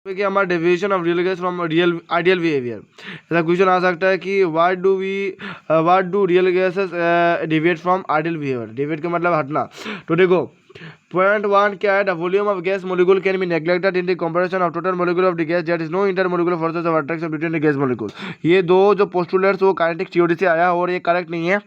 कि हमारा deviation of real gas from real ideal behaviour. ऐसा क्वेश्चन आ सकता है कि what do real gases deviate from ideal behaviour. Deviate का मतलब हटना। तो देखो पॉइंट वन क्या है, the volume of gas molecule can be neglected in the comparison of total molecule of the gas, there is no intermolecular forces of attraction between the gas molecule. ये दो जो पोस्टुलेट्स वो kinetic theory से आया और ये correct नहीं है।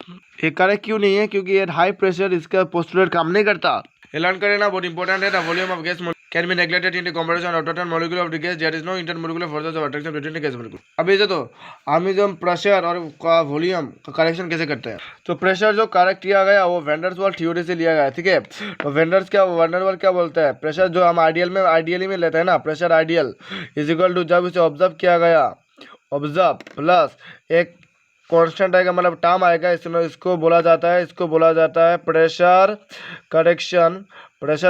ये करेक्ट क्यों नहीं है? क्योंकि ये हाई प्रेशर इसका पोस्टुलेट काम नहीं करता। ये लर्न करना बहुत इंपॉर्टेंट है। The volume of gas can be neglected in the comparison of total molecule of the gas, there is no intermolecular forces of attraction between the gas molecule. अभी से तो हम जो प्रेशर और वॉल्यूम का करेक्शन कैसे करते हैं। तो प्रेशर जो करेक्ट किया गया वो वेंडर्स वाल थ्योरी से लिया गया, ठीक है। तो वेंडर वाल क्या बोलता है, प्रेशर जो हम आइडियली में लेते हैं ना, pressure ideal is equal to, जब इसे ऑब्जर्व किया गया, ऑब्जर्व प्लस एक कांस्टेंट आएगा, मतलब टर्म आएगा, इसको बोला जाता है प्रेशर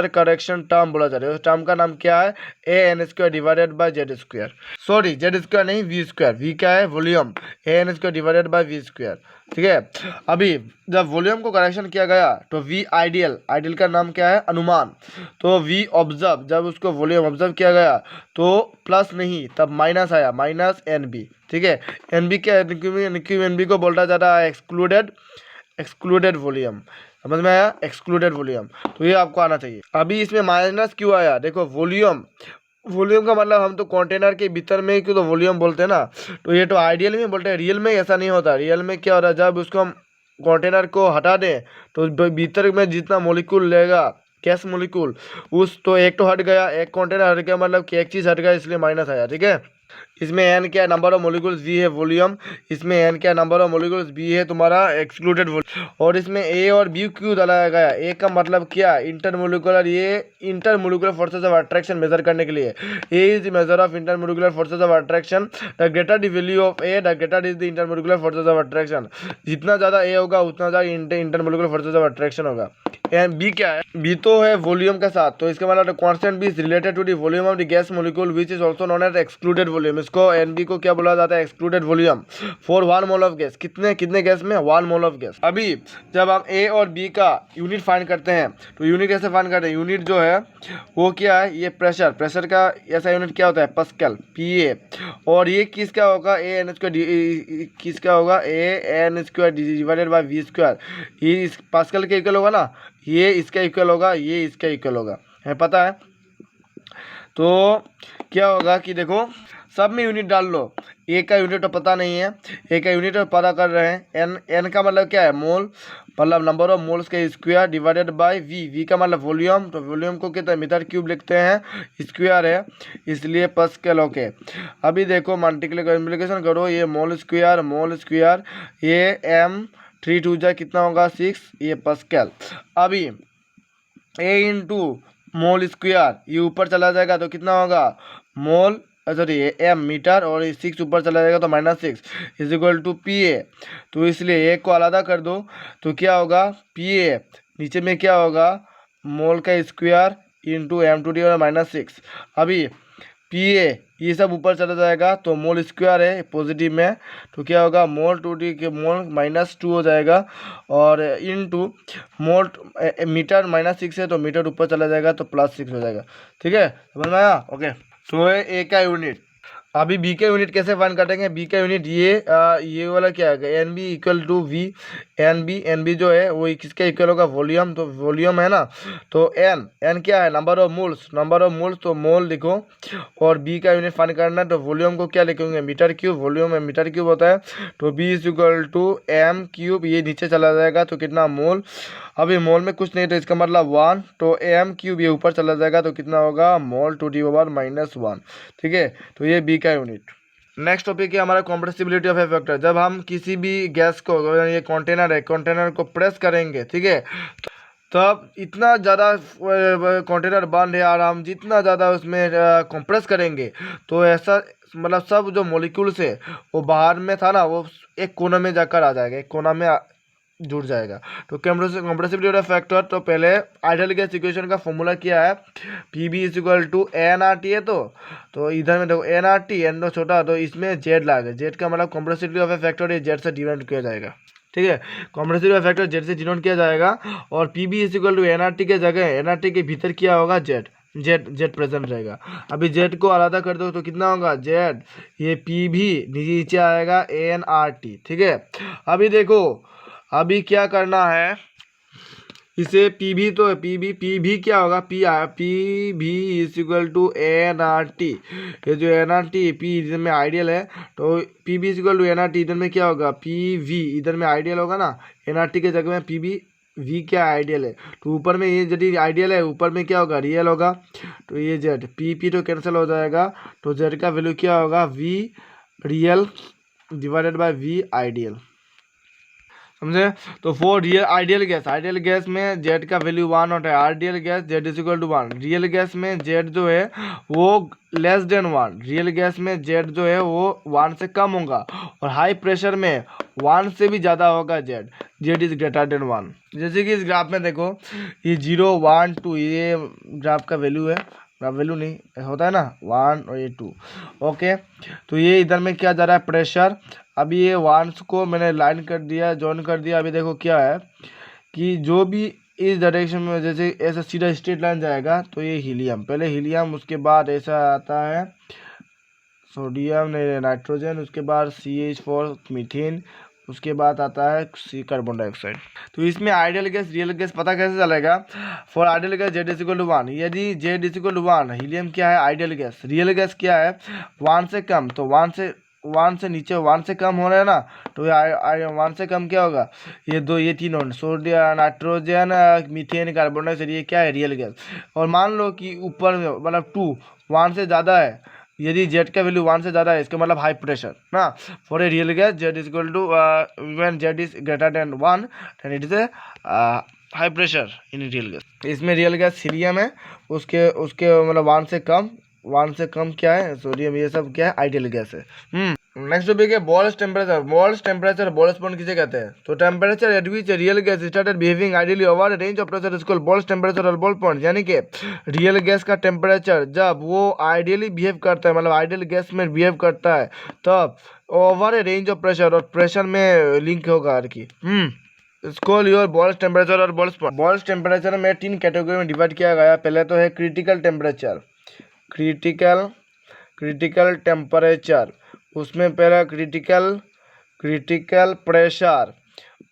करेक्शन टर्म बोला जाता है। उस टर्म का नाम क्या है, AN² divided bye Z²। Sorry Z² नहीं, V²। V क्या है, volume, AN² divided bye V², ठीक है। अभी जब वॉल्यूम को करेक्शन किया गया तो V आइडियल का नाम क्या है, अनुमान। तो V ऑब्जर्व, जब उसको वॉल्यूम ऑब्जर्व किया गया तो प्लस नहीं तब माइनस आया, माइनस NB, ठीक है। NB क्या है, NB को बोला जाता है एक्सक्लूडेड वॉल्यूम। समझ में आया, एक्सक्लूडेड वॉल्यूम। तो ये आपको आना चाहिए। अभी इसमें माइनस क्यों आया, देखो वॉल्यूम का मतलब हम तो कंटेनर के भीतर में क्यों तो वॉल्यूम बोलते हैं ना, तो ये तो आइडियल में बोलते हैं, रियल में ऐसा नहीं होता। रियल में क्या हो रहा है, जब उसको हम कंटेनर को हटा दें तो भीतर में जितना मॉलिक्यूल लेगा गैस मॉलिक्यूल, उस तो एक तो हट गया, एक कंटेनर हट गया, मतलब कि एक चीज़ हट गया, इसलिए माइनस आया, ठीक है। इसमें n क्या नंबर ऑफ मोलिक्यूल्स, v है वॉल्यूम। इसमें n क्या नंबर ऑफ मोलिक्यूल्स, v है तुम्हारा एक्सक्लूडेड वॉल्यूम। और इसमें a और b क्यों डाला गया, a का मतलब क्या, इंटरमोलिकुलर, ये intermolecular forces of attraction measure करने के लिए। a is the measure of intermolecular forces of attraction, the greater the value of a the greater is the intermolecular forces of attraction. जितना ज़्यादा a होगा उतना ज़्यादा इंटरमोलिकुलर फोर्सेस ऑफ अट्रैक्शन होगा। And b क्या है, बी तो है वॉल्यूम के साथ, तो इसका मतलब constant b is related to the volume of the gas molecule which is also known as excluded volume. इसको एन बी को क्या बोला जाता है, excluded volume for 1 mole of gas. कितने गैस में, 1 मोल ऑफ गैस। अभी जब हम ए और बी का यूनिट फाइंड करते हैं तो यूनिट कैसे फाइंड करते हैं, यूनिट जो है वो क्या है, ये प्रेशर का ऐसा यूनिट क्या होता है, पास्कल, PA। और ये किसका होगा, किसका होगा, AN² डिवाइडेड बाय V²। ये इस पास्कल के इक्वल होगा ना, ये इसका इक्वल होगा, ये इसका इक्वल होगा, है पता है। तो क्या होगा कि देखो सब में यूनिट डाल लो, ए का यूनिट तो पता नहीं है, ए का यूनिट तो पता कर रहे हैं। एन का मतलब क्या है, मोल, मतलब नंबर ऑफ मोल्स के स्क्वायर डिवाइडेड बाय वी का मतलब वॉल्यूम। तो वॉल्यूम को कितना मीटर क्यूब लिखते हैं, स्क्वायर है इसलिए पास्कल। ओके, अभी देखो मल्टीप्लिकेशन करो, ये मोल स्क्वायर, ये M 3 2 जा कितना होगा 6, ये पास्कल। अभी A इंटू मोल स्क्वायर, ये ऊपर चला जाएगा तो कितना होगा, मोल सॉरी M मीटर, और 6 ऊपर चला जाएगा तो -6 इज इक्वल टू PA। तो इसलिए एक को अलग कर दो तो क्या होगा, PA नीचे में क्या होगा, मोल का स्क्वायर इंटू M2D और -6। अभी PA ये सब ऊपर चला जाएगा तो मोल स्क्वायर है पॉजिटिव में, तो क्या होगा, मोल 2D के मोल -2 हो जाएगा, और इंटू मोल मीटर -6 है तो मीटर ऊपर चला जाएगा तो +6 हो जाएगा, ठीक है, समझ में आया। ओके, तो है ए का यूनिट। अभी बी का यूनिट कैसे फाइंड करेंगे, बी का यूनिट ये वाला क्या है, n b equal to v. N b जो है वो किसका इक्वल होगा, वॉल्यूम, तो वॉल्यूम है ना, तो एन क्या है, नंबर ऑफ मोल्स, तो मोल लिखो। और बी का यूनिट फाइंड करना है तो वॉल्यूम को क्या लिखेंगे, मीटर क्यूब, वॉल्यूम में मीटर क्यूब होता है, तो B is equal to M3, ये नीचे चला जाएगा तो कितना, मोल। अभी मोल में कुछ नहीं तो इसका मतलब 1, तो M3 ये ऊपर चला जाएगा तो कितना होगा, मोल 2⁻⁻1, ठीक है। तो ये बी का यूनिट। नेक्स्ट टॉपिक है हमारा कॉम्प्रेसिबिलिटी ऑफ ए फैक्टर। जब हम किसी भी गैस को, ये कंटेनर है, कंटेनर को प्रेस करेंगे, ठीक है, तब इतना ज़्यादा कंटेनर बंद है और हम जितना ज़्यादा उसमें कंप्रेस करेंगे तो ऐसा मतलब सब जो मॉलिक्यूल्स है वो बाहर में था ना, वो एक कोना में जाकर आ जाएगा, एक कोना में जुड़ जाएगा। तो कंप्रेसिबिलिटी ऑफ फैक्टर, तो पहले आइडियल गैस इक्वेशन का फॉर्मूला क्या है, PB is equal to NRT है, तो इधर में देखो NRT, एन तो छोटा, तो इसमें जेड लागे, जेड का मतलब कंप्रेसिबिलिटी ऑफ ए फैक्टर ये जेड से डिनोट किया जाएगा, ठीक है, कॉम्प्रेसिबिलिटी फैक्टर जेड से डिनोट किया जाएगा। और PB is equal to NRT के जगह NRT के भीतर क्या होगा, जेड, जेड जेड प्रेजेंट रहेगा। अभी जेड को अलग कर दो तो कितना होगा जेड, ये पी भी नीचे आएगा ANRT, ठीक है। अभी देखो अभी क्या करना है, इसे पी भी तो पी भी क्या होगा, पी भी इज इक्वल टू ANRT। ये जो ANRT पी इधर में आइडियल है तो पी भी इज इक्वल टू ANRT, इधर में क्या होगा पी वी, इधर में आइडियल होगा ना, NRT के जगह में पी भी वी क्या आइडियल है, तो ऊपर में ये यदि आइडियल है ऊपर में क्या होगा रियल होगा, तो ये जेड पी तो कैंसिल हो जाएगा, तो जेड का वैल्यू क्या होगा V real divided by V ideal, समझे। तो फॉर रियल आइडियल गैस में जेड का वैल्यू 1 होता है, ideal gas Z is equal to 1, real gas में जेड जो है वो लेस देन 1, रियल गैस में जेड जो है वो 1 से कम होगा, और हाई प्रेशर में 1 से भी ज़्यादा होगा जेड इज ग्रेटर देन 1। जैसे कि इस ग्राफ में देखो ये 0 1 2 ये ग्राफ का वैल्यू है, वैल्यू नहीं होता है ना 1 और ये 2, ओके। तो ये इधर में क्या जा रहा है प्रेशर, अभी ये 1 को मैंने लाइन कर दिया, जॉइन कर दिया। अभी देखो क्या है कि जो भी इस डायरेक्शन में जैसे ऐसा सीधा स्ट्रेट लाइन जाएगा तो ये हीलियम, पहले हीलियम, उसके बाद ऐसा आता है सोडियम नहीं नाइट्रोजन, उसके बाद CH4 मीथेन, उसके बाद आता है सी कार्बन डाइऑक्साइड। तो इसमें आइडियल गैस रियल गैस पता कैसे चलेगा, for ideal gas Z is equal to 1, यदि z is equal to 1 helium क्या है आइडियल गैस, रियल गैस क्या है 1 से कम, तो 1 से नीचे 1 से कम हो रहा है ना, तो 1 से कम क्या होगा ये तीनों sodium nitrogen methane carbon dioxide, ये क्या है रियल गैस। और मान लो कि ऊपर में मतलब 2 1 से ज़्यादा है, यदि जेड का वैल्यू 1 से ज़्यादा है इसका मतलब हाई प्रेशर ना, for a real gas Z is equal to when z is greater than 1 then it is a high pressure in real gas. इसमें रियल गैस हीलियम है, उसके मतलब 1 से कम क्या है सोडियम, ये सब क्या है आइडियल गैस है। नेक्स्ट टॉपिक है बॉयल्स टेम्परेचर बॉयल्स पॉइंट किसे कहते हैं, तो temperature at which real gas started behaving ideally over range of pressure is called boils temperature और बॉयल पॉइंट, यानी कि रियल गैस का टेम्परेचर जब वो आइडियली बिहेव करता है, मतलब आइडियल गैस में बिहेव करता है तब over A range of pressure, और प्रेशर में लिंक होगा हर की। स्कॉल योर बॉयल्स टेम्परेचर और बॉयल्स पॉइंट। बॉयल्स टेम्परेचर में 3 कैटेगरी में डिवाइड किया गया। पहले तो है क्रिटिकल टेम्परेचर, क्रिटिकल टेम्परेचर, उसमें पहला क्रिटिकल प्रेशर,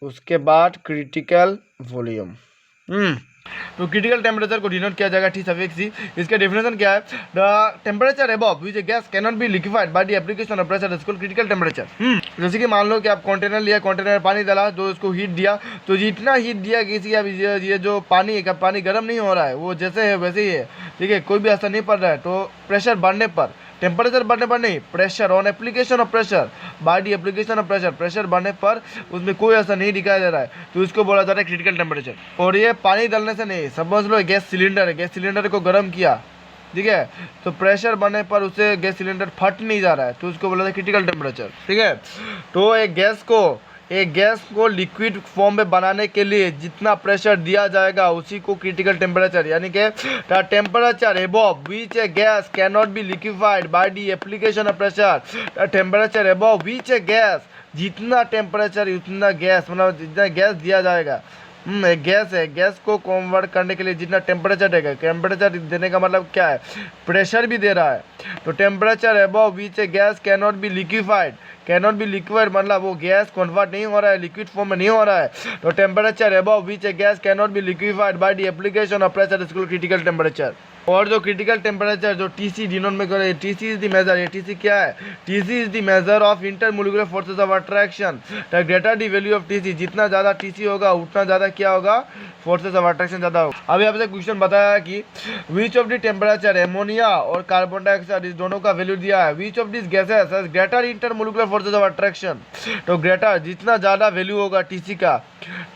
उसके बाद क्रिटिकल वॉल्यूम। तो क्रिटिकल टेम्परेचर को डिनोट किया जाएगा T सफिक्स C। इसका डेफिनेशन क्या है, the temperature above which A gas can not be liquefied by the application of pressure is called critical temperature. जैसे कि मान लो कि आप कंटेनर लिया, कंटेनर में पानी डाला, जो उसको हीट दिया, तो जितना हीट दिया किसी अब ये जो पानी का पानी गर्म नहीं हो रहा है, वो जैसे है वैसे ही है, ठीक है, कोई भी असर नहीं पड़ रहा है। तो प्रेशर बढ़ने पर, टेम्परेचर बढ़ने पर नहीं, pressure on application of pressure by the application of pressure, pressure बढ़ने पर उसमें कोई असर नहीं दिखाई दे रहा है, तो इसको बोला जाता है क्रिटिकल टेम्परेचर। और ये पानी डालने से नहीं, समझ लो गैस सिलेंडर है, गैस सिलेंडर को गर्म किया, ठीक है, तो प्रेशर बढ़ने पर उसे गैस सिलेंडर फट नहीं जा रहा है, तो उसको बोला जाता है क्रिटिकल टेम्परेचर, ठीक है। तो एक गैस को लिक्विड फॉर्म में बनाने के लिए जितना प्रेशर दिया जाएगा उसी को क्रिटिकल टेम्परेचर, यानी कि the temperature above which A gas can not be liquefied by the application of pressure, the temperature above which A gas, जितना टेम्परेचर उतना गैस, मतलब जितना गैस दिया जाएगा, एक गैस है, गैस को कन्वर्ट करने के लिए जितना टेम्परेचर देगा, टेम्परेचर देने का मतलब क्या है, प्रेशर भी दे रहा है। तो temperature above which A gas can not be liquefied, मतलब वो गैस कन्वर्ट नहीं हो रहा है, लिक्विड फॉर्म में नहीं हो रहा है, तो temperature above which A gas can not be liquefied by the application of pressure is called critical temperature. और जो क्रिटिकल टेम्परेचर जो TC डिनोट में करे, TC इज द मेजर, ये TC क्या है, TC is the measure of intermolecular forces of attraction, the greater the value of TC, जितना ज़्यादा TC होगा उतना ज़्यादा क्या होगा, फोर्सेस ऑफ अट्रैक्शन ज़्यादा होगा। अभी आपसे क्वेश्चन बताया कि which of the temperature ammonia और कार्बन डाइऑक्साइड, इस दोनों का वैल्यू दिया है, which of this gases has greater intermolecular forces of attraction, तो ग्रेटर जितना ज़्यादा वैल्यू होगा TC का,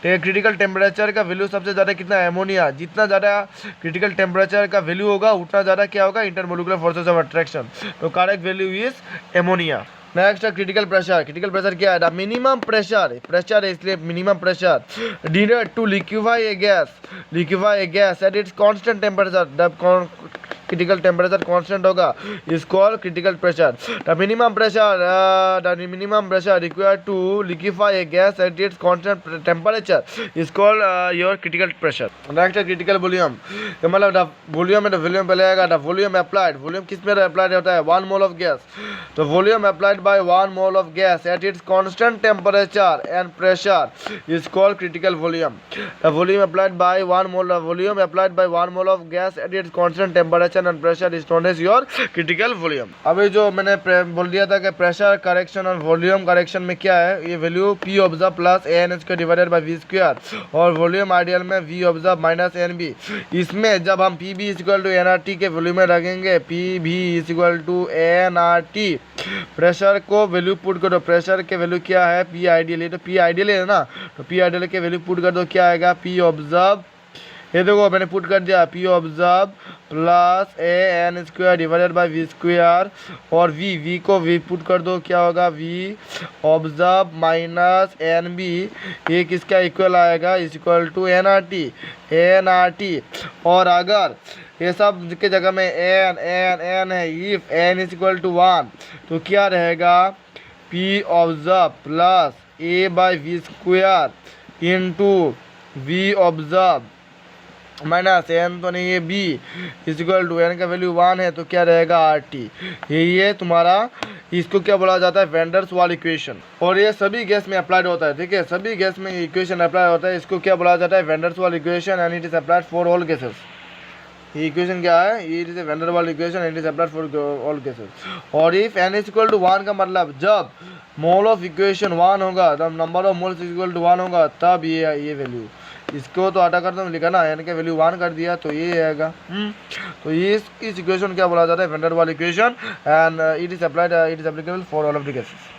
क्रिटिकल टेम्परेचर का वैल्यू सबसे ज़्यादा कितना है एमोनिया, जितना ज़्यादा क्रिटिकल टेम्परेचर का वैल्यू होगा उतना ज़्यादा क्या होगा इंटरमोलिकुलर फोर्सेस ऑफ अट्रैक्शन, तो correct value is ammonia. Next है क्रिटिकल प्रेशर। क्रिटिकल प्रेशर क्या है, द मिनिमम प्रेशर, प्रेशर है इसलिए minimum pressure needed to liquefy a gas at its constant temperature, critical temperature constant होगा is called critical pressure. The minimum pressure required to liquefy a gas at its constant temperature is called your critical pressure. Next है critical volume, मतलब the volume में the volume पहले आएगा, the volume applied, volume किस में applied होता है 1 mole of gas, तो volume applied by 1 mole of gas at its constant temperature and pressure is called critical volume. The volume applied by 1 mole of gas at its constant temperature and pressure is known as your critical volume. अभी जो मैंने बोल दिया था कि pressure correction और volume correction में क्या है, ये value P observe plus AN² divided by V square और वॉल्यूम आइडियल में V ऑब्जर्व माइनस NB। इसमें जब हम PB इक्वल टू NRT के वैल्यू में रखेंगे, PB equal to NRT, pressure को वैल्यू पुट करो, प्रेशर के वैल्यू क्या है P आइडियल, ये तो P आइडियल है ना, तो P आइडियल के वैल्यू पुट कर दो, क्या आएगा P ऑब्जर्व, ये देखो मैंने पुट कर दिया P observe plus AN² divided by V square और V को V पुट कर दो, क्या होगा V ऑब्जर्व माइनस NB, ये किसका इक्वल आएगा इज इक्वल टू NRT। और अगर ये सब के जगह में n है, if n is equal to 1 तो क्या रहेगा P observe plus A by V square into V observe minus n तो नहीं है B is equal to n का वैल्यू 1 है तो क्या रहेगा RT। यही है तुम्हारा, इसको क्या बोला जाता है वेंडर्स वाल इक्वेशन, और ये सभी गैस में अप्लाइड होता है, ठीक है, सभी गैस में इक्वेशन अप्लाई होता है, इसको क्या बोला जाता है Van der Waals equation and it is applied for all gases. ये इक्वेशन क्या है, ये it is Van der Waals equation and it is applied for all gases. और if n is equal to 1 का मतलब जब मोल ऑफ इक्वेशन 1 होगा, तब number of moles equal to 1 होगा, तब ये वैल्यू, इसको तो हटा कर तुम लिखा ना, n के वैल्यू 1 कर दिया तो ये आएगा। तो ये इस इक्वेशन क्या बोला जाता है vendor Waals equation and it is applied, it is applicable for all of the cases.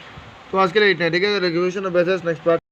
तो आज के लिए इतना, ठीक है, इक्वेशन बेसिस नेक्स्ट पार्ट।